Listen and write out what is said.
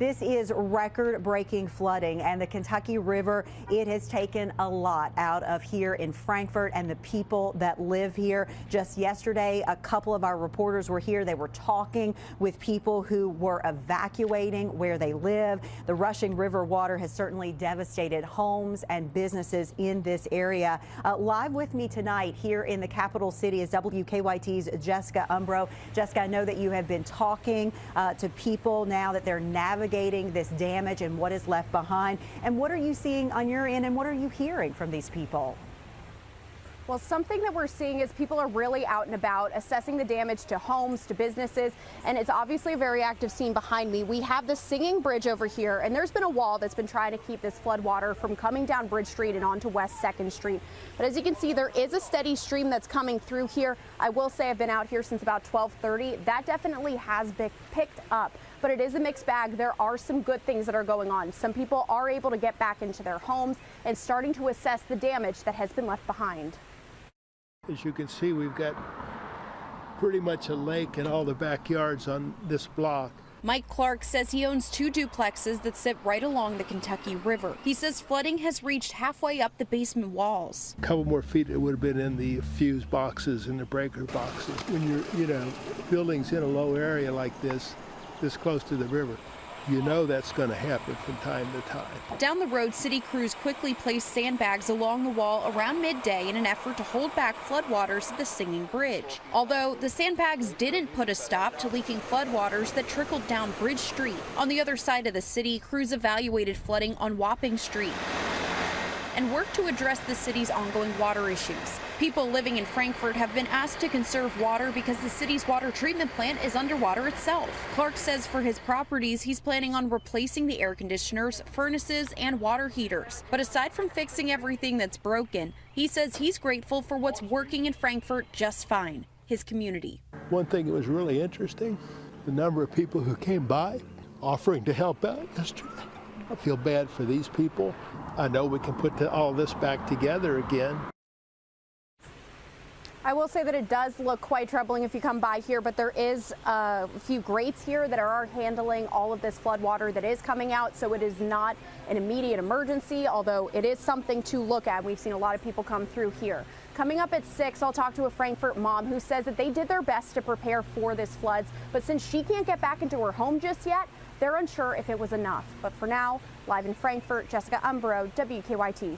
This is record-breaking flooding, and the Kentucky River, it has taken a lot out of here in Frankfort and the people that live here. Just yesterday, a couple of our reporters were here. They were talking with people who were evacuating where they live. The rushing river water has certainly devastated homes and businesses in this area. Live with me tonight here in the capital city is WKYT's Jessica Umbro. Jessica, I know that you have been talking to people now that they're navigating this damage and what is left behind. And what are you seeing on your end, and what are you hearing from these people? Well, something that we're seeing is people are really out and about assessing the damage to homes, to businesses, and it's obviously a very active scene behind me. We have the Singing Bridge over here, and there's been a wall that's been trying to keep this flood water from coming down Bridge Street and onto West 2nd Street. But as you can see, there is a steady stream that's coming through here. I will say I've been out here since about 12:30. That definitely has been picked up, but it is a mixed bag. There are some good things that are going on. Some people are able to get back into their homes and starting to assess the damage that has been left behind. As you can see, we've got pretty much a lake in all the backyards on this block. Mike Clark says he owns 2 duplexes that sit right along the Kentucky River. He says flooding has reached halfway up the basement walls. A couple more feet, it would have been in the fuse boxes and the breaker boxes. When you're, buildings in a low area like this close to the river, you know that's going to happen from time to time. Down the road, city crews quickly placed sandbags along the wall around midday in an effort to hold back floodwaters at the Singing Bridge. Although the sandbags didn't put a stop to leaking floodwaters that trickled down Bridge Street. On the other side of the city, crews evaluated flooding on Wapping Street and worked to address the city's ongoing water issues. People living in Frankfort have been asked to conserve water because the city's water treatment plant is underwater itself. Clark says for his properties, he's planning on replacing the air conditioners, furnaces, and water heaters. But aside from fixing everything that's broken, he says he's grateful for what's working in Frankfort just fine, his community. One thing that was really interesting, the number of people who came by offering to help out yesterday. I feel bad for these people. I know we can put all this back together again. I will say that it does look quite troubling if you come by here, but there is a few grates here that are handling all of this flood water that is coming out, so it is not an immediate emergency, although it is something to look at. We've seen a lot of people come through here. Coming up at 6, I'll talk to a Frankfort mom who says that they did their best to prepare for this floods, but since she can't get back into her home just yet, they're unsure if it was enough. But for now, live in Frankfort, Jessica Umbro, WKYT.